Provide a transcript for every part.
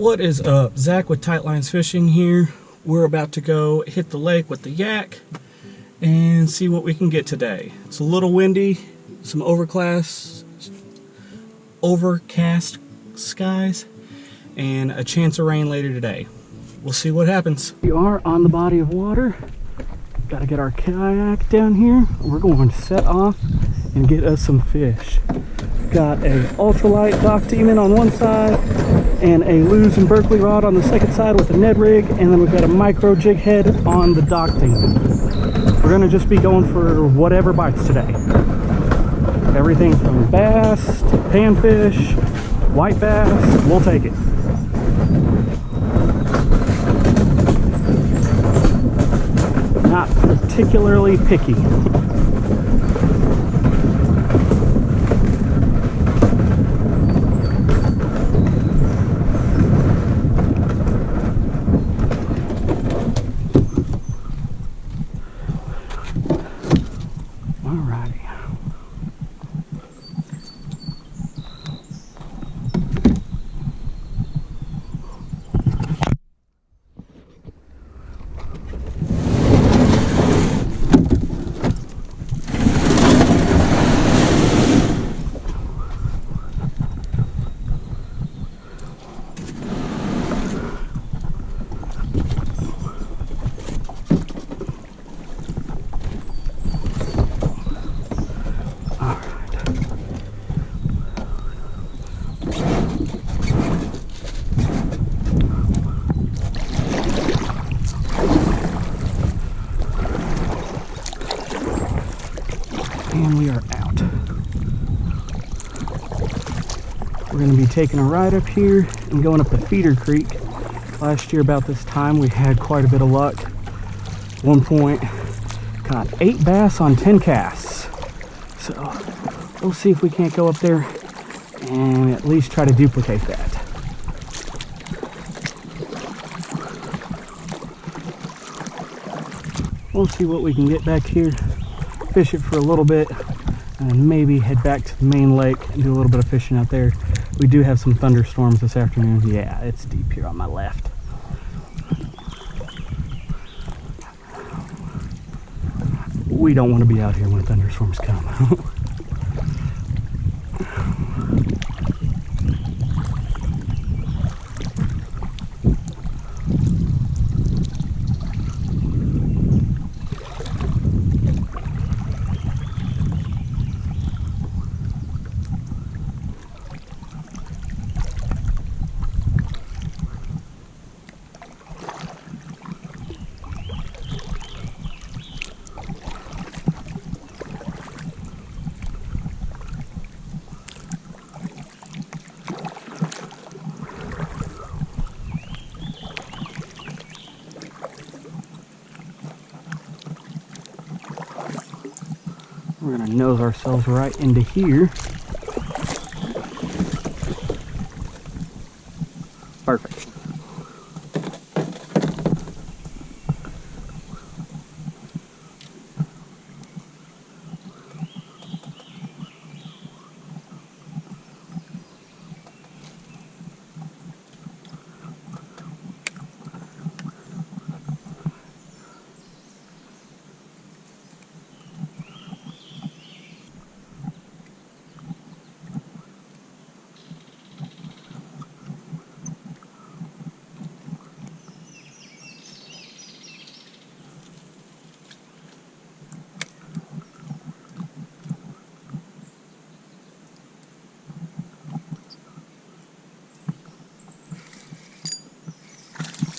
What is up? Zach with Tight Lines Fishing here. We're about to go hit the lake with the yak and see what we can get today. It's a little windy, some overcast skies, and a chance of rain later today. We'll see what happens. We are on the body of water. Got to get our kayak down here. We're going to set off and get us some fish. Got a ultralight dock demon on one side and a Lewis and Berkeley rod on the second side with a Ned rig, and then we've got a micro jig head on the dock demon. We're gonna just be going for whatever bites today. Everything from bass to panfish, white bass, we'll take it. Not particularly picky. And we are out. We're going to be taking a ride up here and going up the feeder creek. Last year about this time we had quite a bit of luck. At one point caught 8 bass on 10 casts. So we'll see if we can't go up there and at least try to duplicate that. We'll see what we can get back here. Fish it for a little bit and then maybe head back to the main lake and do a little bit of fishing out there. We do have some thunderstorms this afternoon. Yeah, it's deep here on my left. We don't want to be out here when thunderstorms come. We're gonna nose ourselves right into here. Perfect.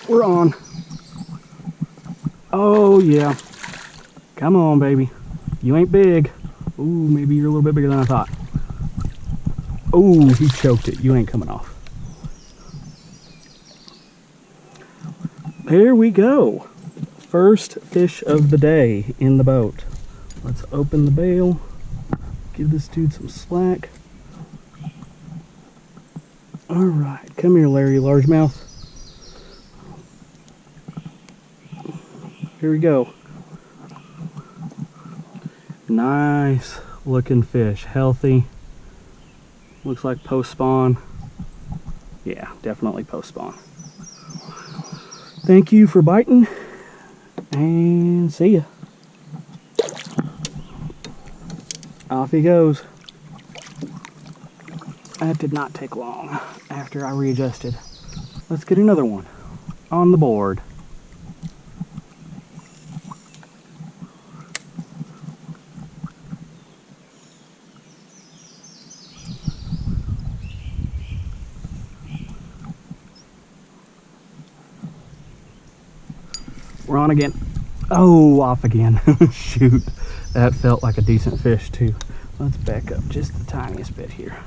We're on. Oh yeah. Come on, baby. You ain't big. Ooh, maybe you're a little bit bigger than I thought. Ooh, he choked it. You ain't coming off. There we go. First fish of the day in the boat. Let's open the bail. Give this dude some slack. All right, come here, Larry Largemouth. Here we go. Nice looking fish, healthy. Looks like post spawn. Yeah, definitely post-spawn. Thank you for biting, and see ya. Off he goes. That did not take long after I readjusted. Let's get another one on the board. We're on again. Oh, off again. Shoot. That felt like a decent fish too. Let's back up just the tiniest bit here.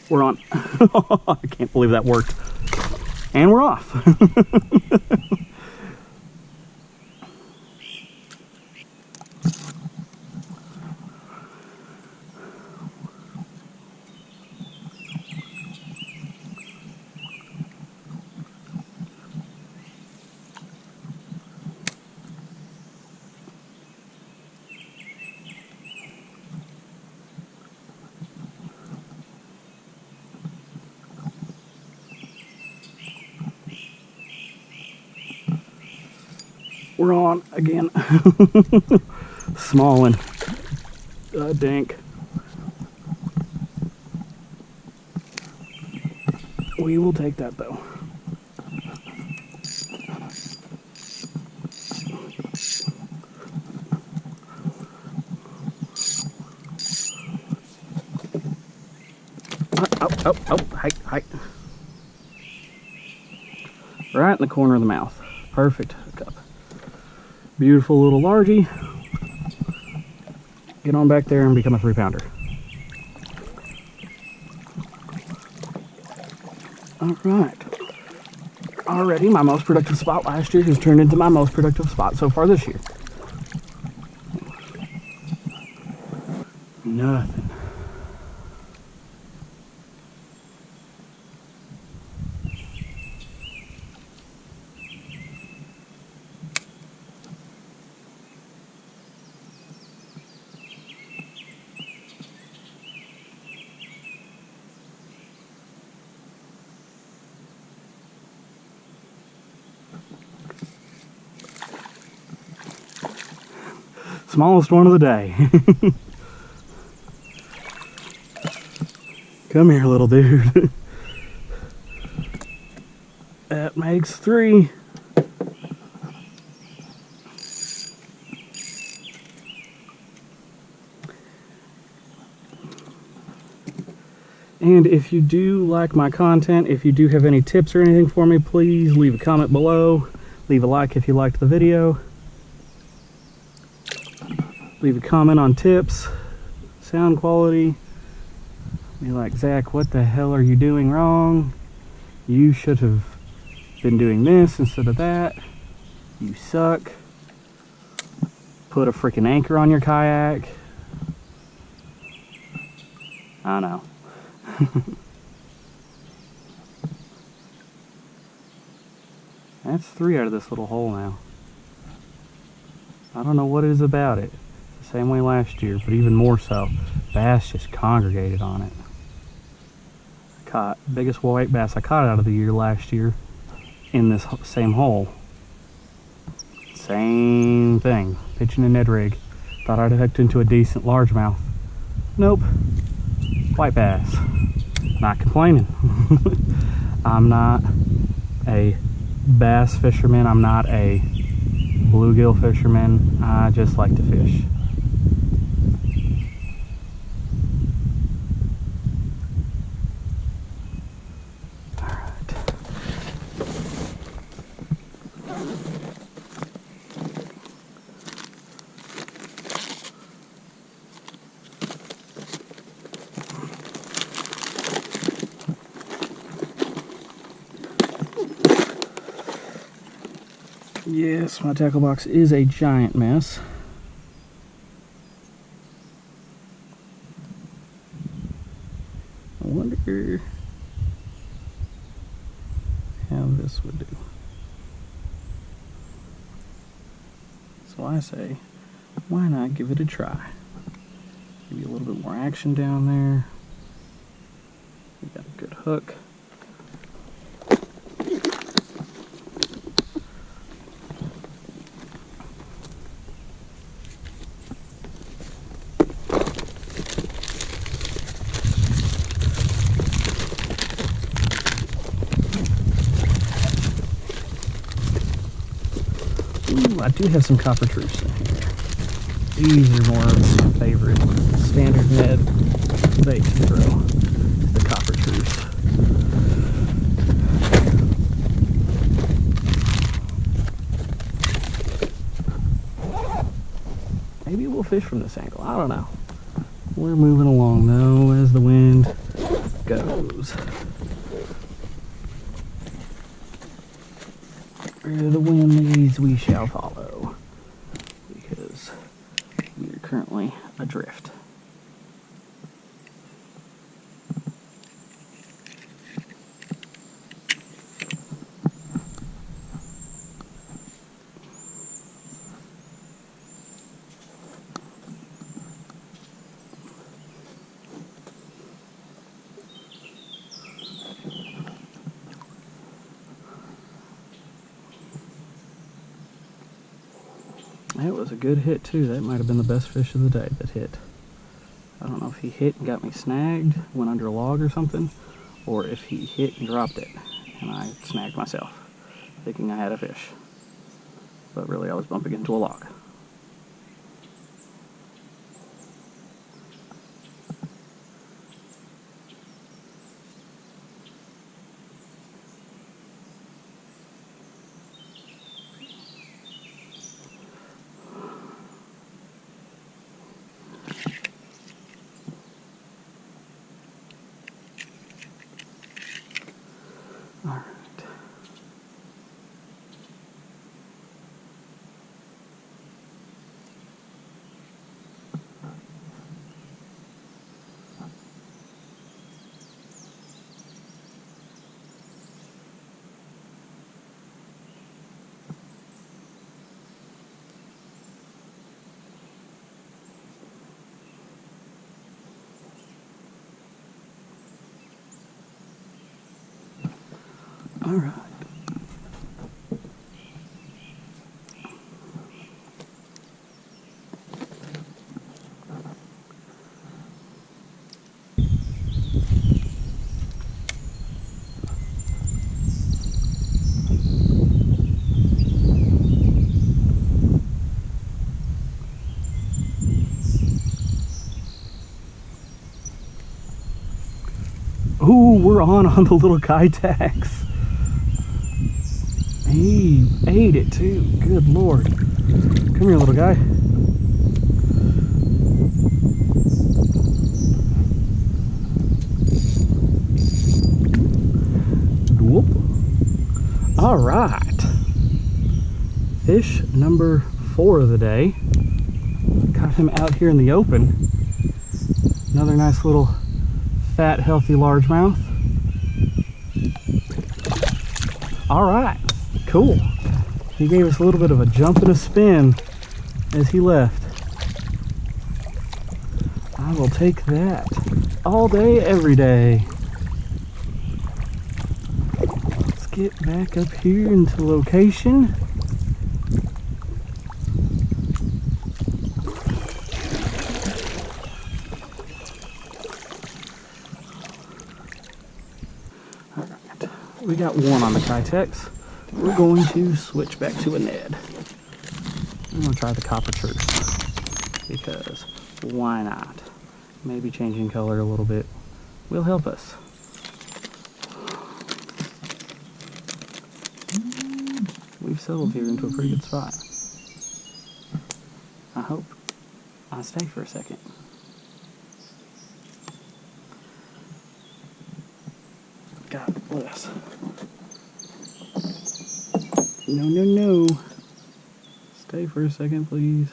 We're on. I can't believe that worked. And we're off. We're on again. Small one. Dink. We will take that though. Oh, height. Right in the corner of the mouth. Perfect hookup. Beautiful little largie. Get on back there and become a 3-pounder. All right. Already my most productive spot last year has turned into my most productive spot so far this year. Nothing. Smallest one of the day. Come here, little dude. That makes 3. And if you do like my content, if you do have any tips or anything for me, please leave a comment below. Leave a like if you liked the video. Leave a comment on tips, sound quality. Be like, Zach, what the hell are you doing wrong? You should have been doing this instead of that. You suck. Put a freaking anchor on your kayak. I know. That's 3 out of this little hole now. I don't know what it is about it. Same way last year, but even more so. Bass just congregated on it. Caught biggest white bass I caught out of the year last year in this same hole. Same thing. Pitching a Ned rig. Thought I'd hooked into a decent largemouth. Nope. White bass. Not complaining. I'm not a bass fisherman. I'm not a bluegill fisherman. I just like to fish. Yes, my tackle box is a giant mess. I wonder how this would do. So I say, why not give it a try? Maybe a little bit more action down there. We got a good hook. Ooh, I do have some copper truce in here. These are more of my favorite standard Ned bait to throw. The copper truce. Maybe we'll fish from this angle. I don't know. We're moving along though as the wind goes. Where the wind leads, we shall follow, because we are currently adrift. That was a good hit too. That might have been the best fish of the day that hit. I don't know if he hit and got me snagged, went under a log or something, or if he hit and dropped it and I snagged myself, thinking I had a fish. But really I was bumping into a log. All right. All right. Ooh, we're on the little kayaks. He ate it too. Good Lord. Come here, little guy. Whoop. All right. Fish number 4 of the day. Got him out here in the open. Another nice little fat, healthy largemouth. All right. Cool. He gave us a little bit of a jump and a spin as he left. I will take that all day, every day. Let's get back up here into location. All right. We got one on the Kitex. We're going to switch back to a Ned. I'm going to try the copper truce, because why not? Maybe changing color a little bit will help us. We've settled here into a pretty good spot. I hope I stay for a second. God bless. No, no, no. Stay for a second, please.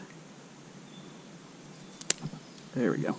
There we go.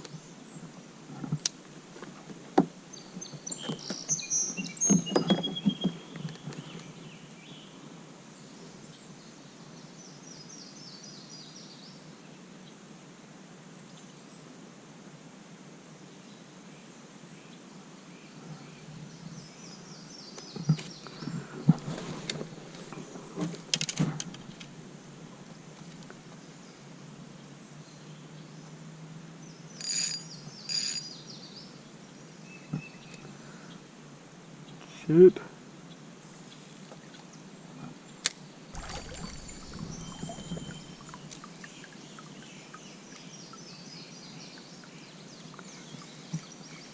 Shoot.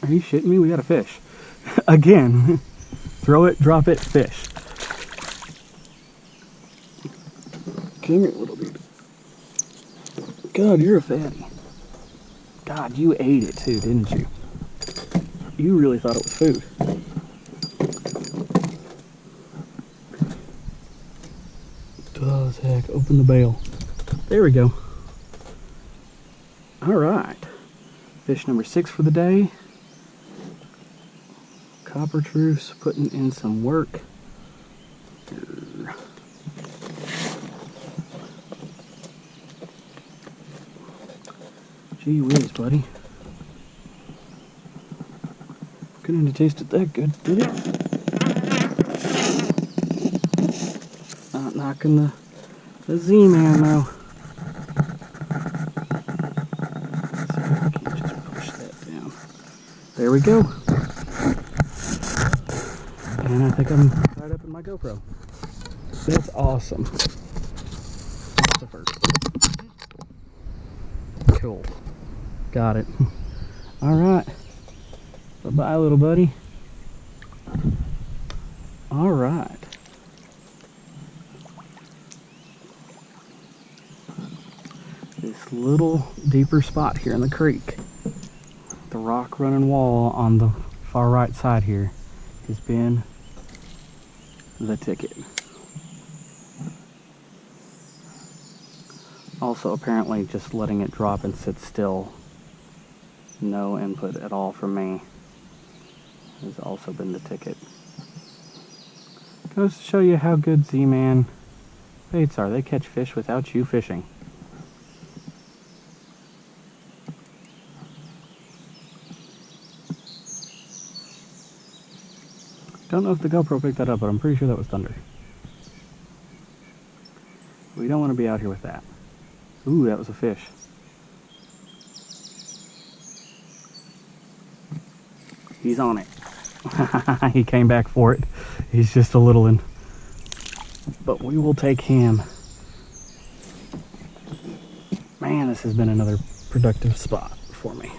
Are you shitting me? We got a fish. Again. Throw it, drop it, fish. Come here, little dude. God, you're a fatty. God, you ate it too, didn't you? You really thought it was food. Oh, heck. Open the bail. There we go. Alright. Fish number 6 for the day. Copper truce putting in some work. Gee whiz, buddy. Couldn't have tasted that good, did it? Not knocking the Z-Man though. Let's see if I can just push that down. There we go. And I think I'm tied up in my GoPro. That's awesome. That's the first. Cool. Got it. Alright. Bye-bye, little buddy. Alright. This little deeper spot here in the creek, the rock running wall on the far right side here, has been the ticket. Also, apparently just letting it drop and sit still, no input at all from me, has also been the ticket. Goes to show you how good Z-Man baits are. They catch fish without you fishing. Don't know if the GoPro picked that up, but I'm pretty sure that was thunder. We don't want to be out here with that. Ooh, that was a fish. He's on it. He came back for it. He's just a little in. But we will take him. Man, this has been another productive spot for me.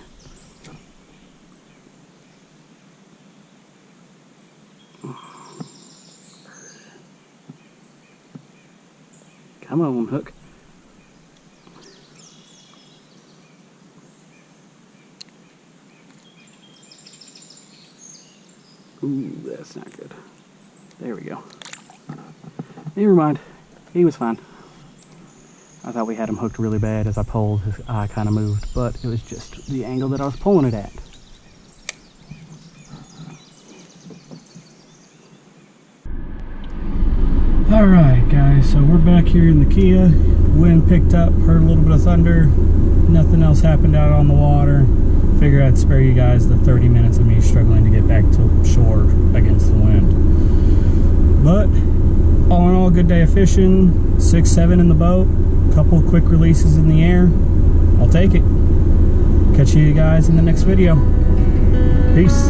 Come on, hook. Ooh, that's not good. There we go. Never mind. He was fine. I thought we had him hooked really bad as I pulled. His eye kind of moved, but it was just the angle that I was pulling it at. Alright guys, so we're back here in the Kia. Wind picked up, heard a little bit of thunder. Nothing else happened out on the water. Figure I'd spare you guys the 30 minutes of me struggling to get back to shore against the wind. But all in all, good day of fishing. 6-7 in the boat, couple quick releases in the air. I'll take it. Catch you guys in the next video. Peace.